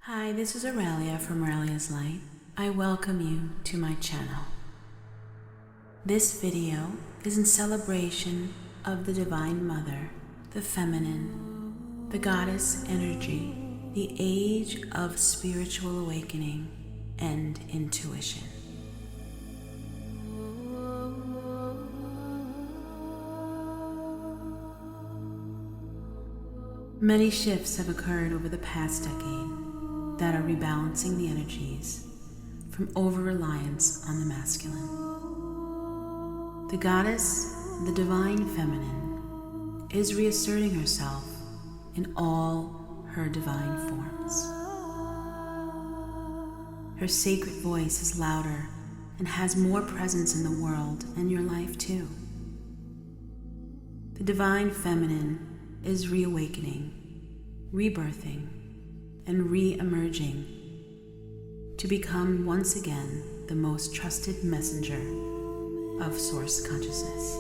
Hi, this is Aurelia from Aureliaslight. I welcome you to my channel. This video is in celebration of the Divine Mother, the Feminine, the Goddess energy, the age of spiritual awakening and intuition. Many shifts have occurred over the past decade that are rebalancing the energies from over-reliance on the masculine. The goddess, the divine feminine, is reasserting herself in all her divine forms. Her sacred voice is louder and has more presence in the world and your life too. The divine feminine is reawakening, rebirthing, and re-emerging to become once again the most trusted messenger of Source Consciousness.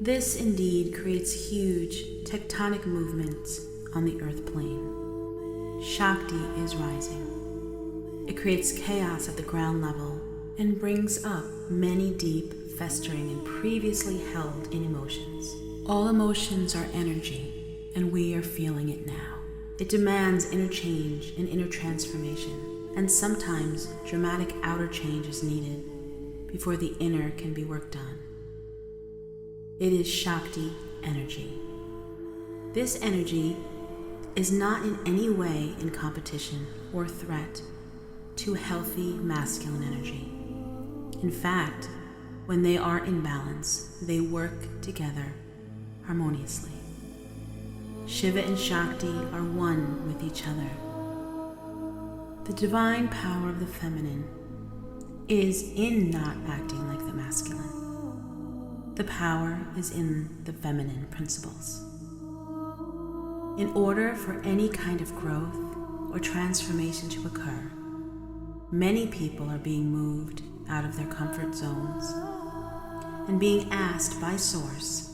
This indeed creates huge tectonic movements on the earth plane. Shakti is rising. It creates chaos at the ground level and brings up many deep, festering, and previously held in emotions. All emotions are energy, and we are feeling it now. It demands inner change and inner transformation, and sometimes dramatic outer change is needed before the inner can be worked on. It is Shakti energy. This energy is not in any way in competition or threat to healthy masculine energy. In fact, when they are in balance, they work together harmoniously. Shiva and Shakti are one with each other. The divine power of the feminine is in not acting like the masculine. The power is in the feminine principles. In order for any kind of growth or transformation to occur, many people are being moved out of their comfort zones and being asked by Source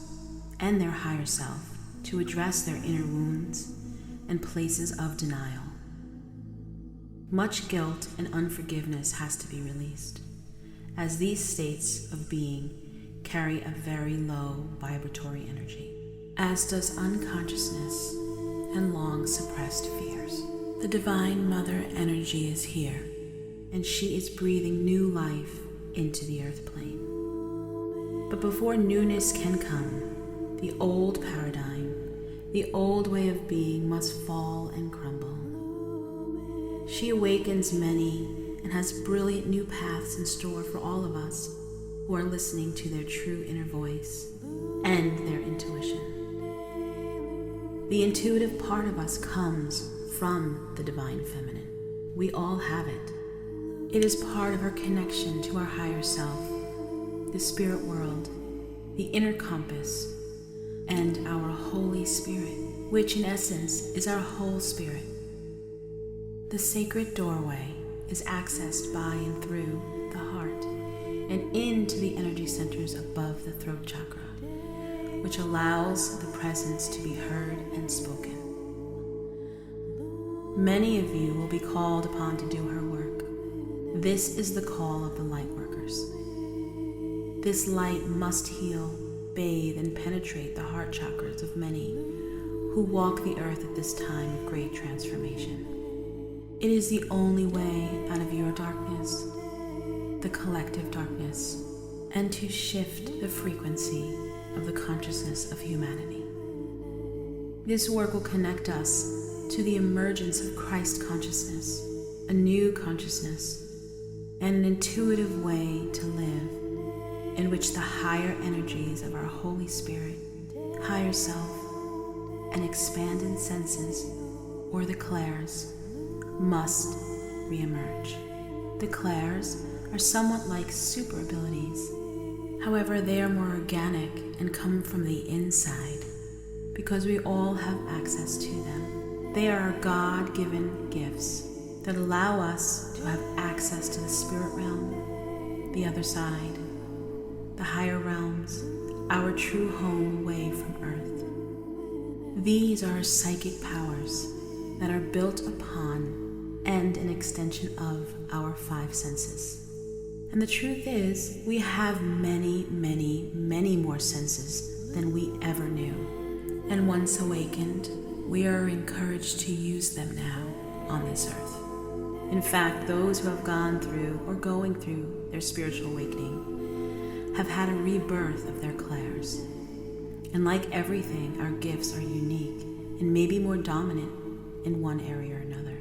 and their higher self to address their inner wounds and places of denial. Much guilt and unforgiveness has to be released, as these states of being carry a very low vibratory energy, as does unconsciousness and long suppressed fears. The Divine Mother energy is here, and she is breathing new life into the earth plane. But before newness can come, the old paradigm, the old way of being must fall and crumble. She awakens many and has brilliant new paths in store for all of us who are listening to their true inner voice and their intuition. The intuitive part of us comes from the divine feminine. We all have it. It is part of our connection to our higher self, the spirit world, the inner compass, and our Holy Spirit, which in essence is our whole spirit. The sacred doorway is accessed by and through the heart and into the energy centers above the throat chakra, which allows the presence to be heard and spoken. Many of you will be called upon to do her work. This is the call of the light workers. This light must heal, bathe, and penetrate the heart chakras of many who walk the earth at this time of great transformation. It is the only way out of your darkness, the collective darkness, and to shift the frequency of the consciousness of humanity. This work will connect us to the emergence of Christ consciousness, a new consciousness, and an intuitive way to live in which the higher energies of our Holy Spirit, higher self, and expanded senses, or the Clairs, must re-emerge. The Clairs are somewhat like super abilities. However, they are more organic and come from the inside because we all have access to them. They are our God-given gifts that allow us to have access to the spirit realm, the other side, the higher realms, our true home away from Earth. These are our psychic powers that are built upon and an extension of our 5 senses. And the truth is, we have many, many, many more senses than we ever knew. And once awakened, we are encouraged to use them now on this earth. In fact, those who have gone through or going through their spiritual awakening have had a rebirth of their clairs. And like everything, our gifts are unique and maybe more dominant in one area or another.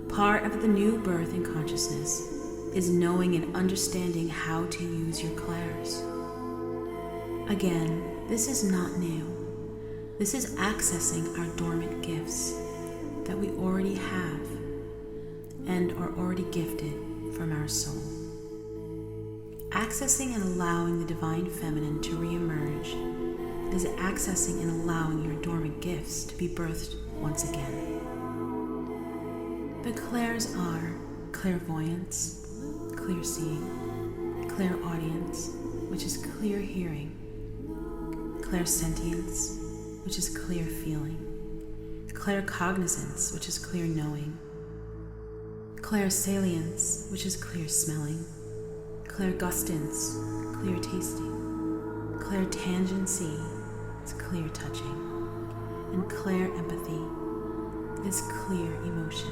Part of the new birth in consciousness is knowing and understanding how to use your clairs. Again, this is not new. This is accessing our dormant gifts that we already have and are already gifted from our soul. Accessing and allowing the divine feminine to reemerge is accessing and allowing your dormant gifts to be birthed once again. The clairs are clairvoyance, clear seeing, clairaudience, which is clear hearing, clairsentience, which is clear feeling, Claircognizance, which is clear knowing, Clairsalience, which is clear smelling, Clairgustance, clear tasting, Clairtangency is clear touching, and Clairempathy is clear emotion.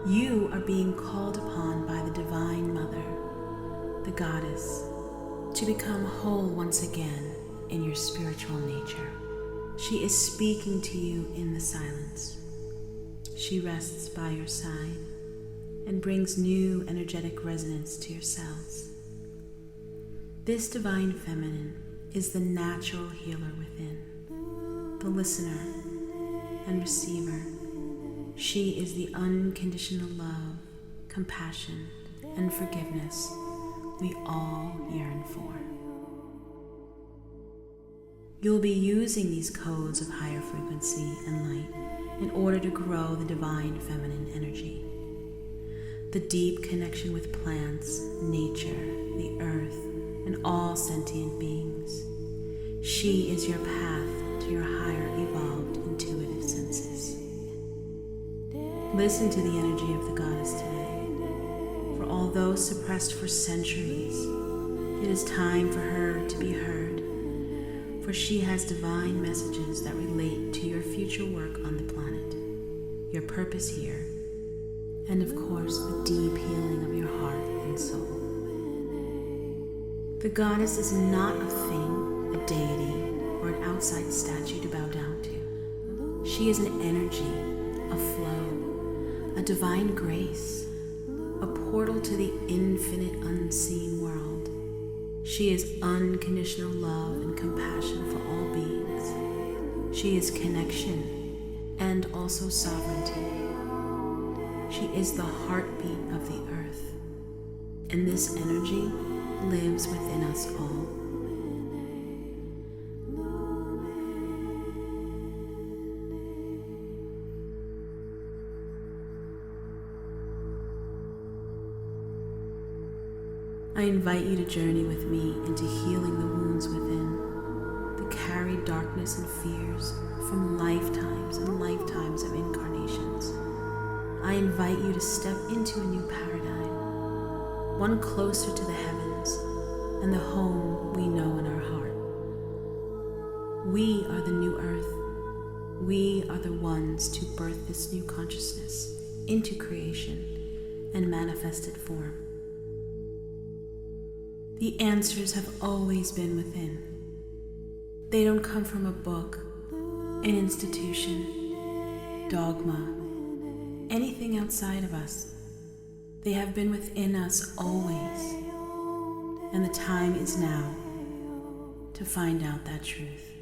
You are being called upon by the Divine Mother, the Goddess, to become whole once again in your spiritual nature. She is speaking to you in the silence. She rests by your side and brings new energetic resonance to your cells. This divine feminine is the natural healer within, the listener and receiver. She is the unconditional love, compassion, and forgiveness we all yearn for. You'll be using these codes of higher frequency and light in order to grow the divine feminine energy. The deep connection with plants, nature, the earth, and all sentient beings. She is your path to your higher evolved intuitive senses. Listen to the energy of the goddess today. For although suppressed for centuries, it is time for her to be heard, for she has divine messages that relate to your future work on the planet, your purpose here, and of course the deep healing of your heart and soul. The goddess is not a thing, a deity, or an outside statue to bow down to. She is an energy, a flow, a divine grace, a portal to the infinite unseen world. She is unconditional love and compassion for all beings. She is connection and also sovereignty. She is the heartbeat of the earth, and this energy lives within us all. I invite you to journey with me into healing the wounds within, the carried darkness and fears from lifetimes and lifetimes of incarnations. I invite you to step into a new paradigm, one closer to the heavens and the home we know in our heart. We are the new earth. We are the ones to birth this new consciousness into creation and manifested form. The answers have always been within. They don't come from a book, an institution, dogma, anything outside of us. They have been within us always. And the time is now to find out that truth.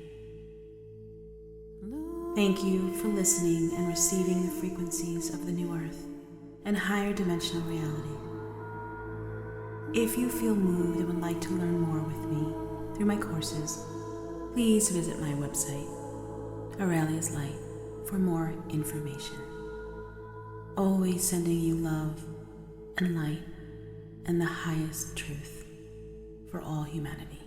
Thank you for listening and receiving the frequencies of the new earth and higher dimensional reality. If you feel moved and would like to learn more with me through my courses, please visit my website, Aureliaslight, for more information. Always sending you love and light and the highest truth for all humanity.